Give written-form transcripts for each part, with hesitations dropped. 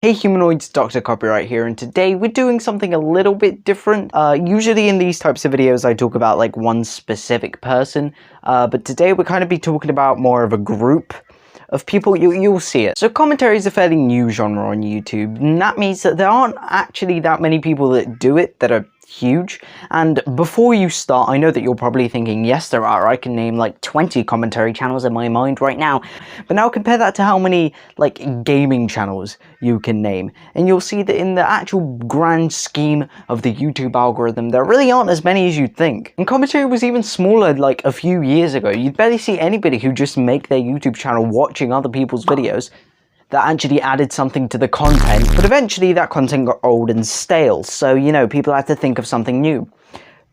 Hey humanoids, Dr. Copyright here, and today we're doing something a little bit different. Usually in these types of videos I talk about like one specific person, but today we're kind of be talking about more of a group of people. You'll see it. So commentary is a fairly new genre on YouTube, and that means that there aren't actually that many people that do it that are huge. And before you start, I know that you're probably thinking, yes there are, I can name like 20 commentary channels in my mind right now, but now compare that to how many like gaming channels you can name, and you'll see that in the actual grand scheme of the YouTube algorithm there really aren't as many as you'd think. And commentary was even smaller like a few years ago. You'd barely see anybody who just make their YouTube channel watching other people's videos that actually added something to the content, but eventually that content got old and stale, so you know, people had to think of something new.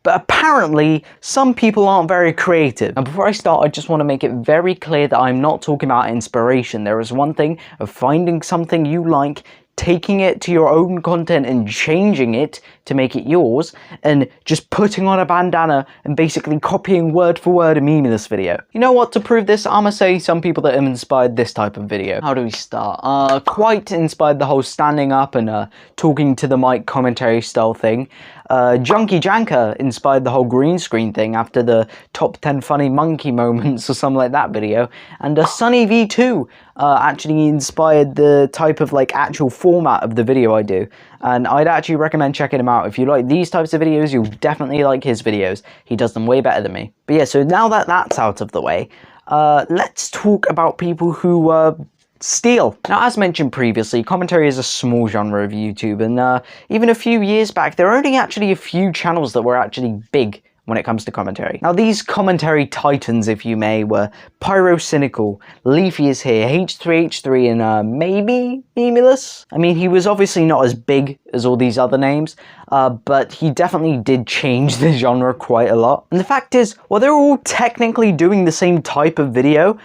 But apparently, some people aren't very creative. And before I start, I just want to make it very clear that I'm not talking about inspiration. There is one thing of finding something you like, taking it to your own content and changing it to make it yours, and just putting on a bandana and basically copying word for word a meme in this video. You know what, to prove this, I'ma say some people that have inspired this type of video. How do we start? Quite inspired the whole standing up and talking to the mic commentary style thing. Junkie Janker inspired the whole green screen thing after the top 10 funny monkey moments or something like that video. And Sunny V2 actually inspired the type of like actual format of the video I do. And I'd actually recommend checking him out. If you like these types of videos, you'll definitely like his videos. He does them way better than me. But yeah, so now that that's out of the way, let's talk about people who steal. Now, as mentioned previously, commentary is a small genre of YouTube, and even a few years back, there were only actually a few channels that were actually big when it comes to commentary. Now, these commentary titans, if you may, were Pyrocynical, Leafy is here, H3H3, and maybe Emulous? I mean, he was obviously not as big as all these other names, but he definitely did change the genre quite a lot. And the fact is, while they're all technically doing the same type of video,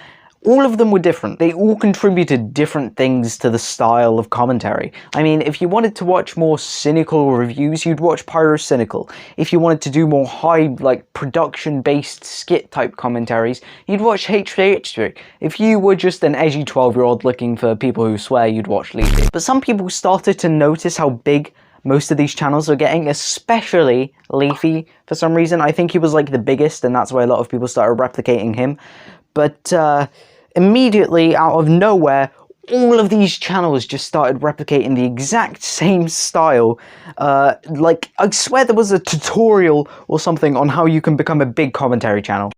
all of them were different. They all contributed different things to the style of commentary. I mean, if you wanted to watch more cynical reviews, you'd watch Pyrocynical. If you wanted to do more high, like, production-based skit-type commentaries, you'd watch H3H3. If you were just an edgy 12-year-old looking for people who swear, you'd watch Leafy. But some people started to notice how big most of these channels are getting, especially Leafy for some reason. I think he was like the biggest, and that's why a lot of people started replicating him. But immediately, out of nowhere, all of these channels just started replicating the exact same style. Like, I swear there was a tutorial or something on how you can become a big commentary channel.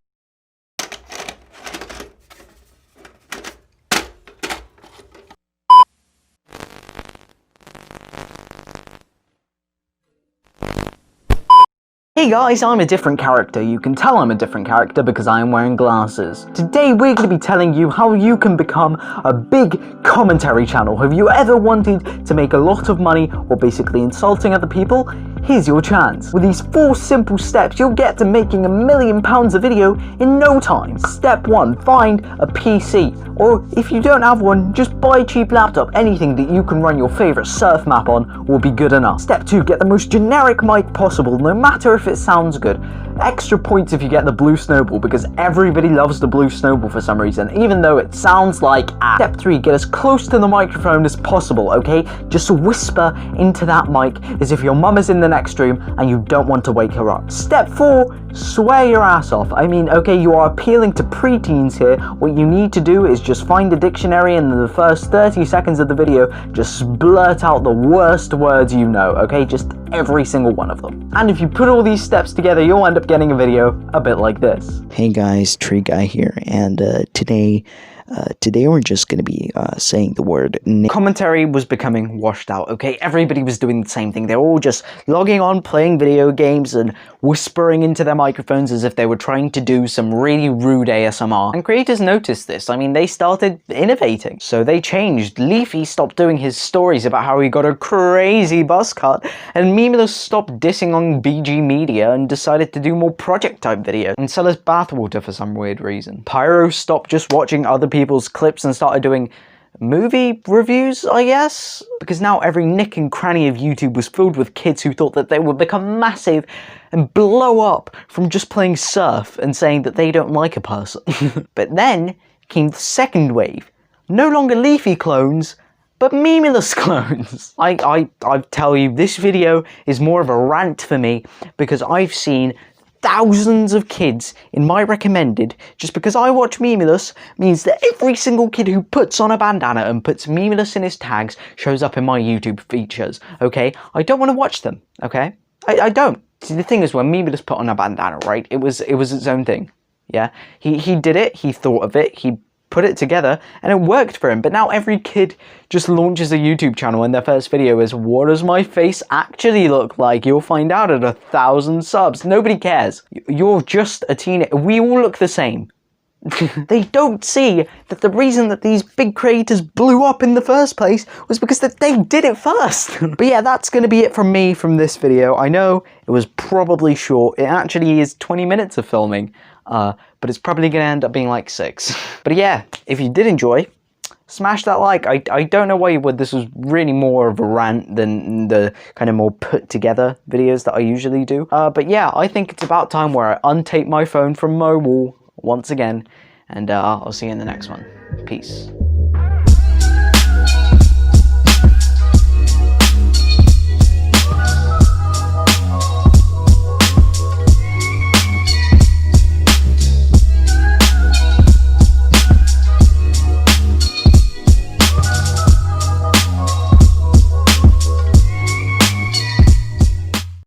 Hey guys, I'm a different character. You can tell I'm a different character because I am wearing glasses. Today we're going to be telling you how you can become a big commentary channel. Have you ever wanted to make a lot of money or basically insulting other people? Here's your chance. With these 4 simple steps, you'll get to making £1 million a video in no time. Step 1, find a PC. Or if you don't have one, just buy a cheap laptop. Anything that you can run your favorite surf map on will be good enough. Step 2, get the most generic mic possible, no matter if it sounds good. Extra points if you get the blue snowball, because everybody loves the blue snowball for some reason, even though it sounds like ass. Step 3, get as close to the microphone as possible, okay? Just whisper into that mic as if your mum is in the next room and you don't want to wake her up. Step 4, swear your ass off. I mean, okay, you are appealing to preteens here. What you need to do is just find a dictionary and in the first 30 seconds of the video, just blurt out the worst words you know, okay? Just every single one of them. And if you put all these steps together, you'll end up getting a video a bit like this. Hey guys, Tree Guy here, and today we're just gonna be saying the word commentary was becoming washed out, okay? Everybody was doing the same thing. They were all just logging on, playing video games, and whispering into their microphones as if they were trying to do some really rude ASMR. And creators noticed this. I mean, they started innovating. So they changed. Leafy stopped doing his stories about how he got a crazy buzz cut, and Memulous stopped dissing on BG Media and decided to do more project-type videos and sell his bathwater for some weird reason. Pyro stopped just watching other people's clips and started doing movie reviews, I guess? Because now every nick and cranny of YouTube was filled with kids who thought that they would become massive and blow up from just playing surf and saying that they don't like a person. But then came the second wave. No longer Leafy clones, but Memulus clones. I tell you, this video is more of a rant for me because I've seen thousands of kids in my recommended. Just because I watch Memulus means that every single kid who puts on a bandana and puts Memulus in his tags shows up in my YouTube features, okay? I don't want to watch them, okay? I don't. See, the thing is, when Memulus put on a bandana, right, it was its own thing, yeah? He did it, he thought of it, he put it together, and it worked for him. But now every kid just launches a YouTube channel and their first video is, what does my face actually look like? You'll find out at 1,000 subs. Nobody cares. You're just a teenager. We all look the same. They don't see that the reason that these big creators blew up in the first place was because that they did it first. But yeah, that's going to be it from me from this video. I know it was probably short. It actually is 20 minutes of filming, but it's probably going to end up being like 6. But yeah, if you did enjoy, smash that like. I don't know why you would. This was really more of a rant than the kind of more put together videos that I usually do. But yeah, I think it's about time where I untape my phone from my wall once again, and I'll see you in the next one. Peace.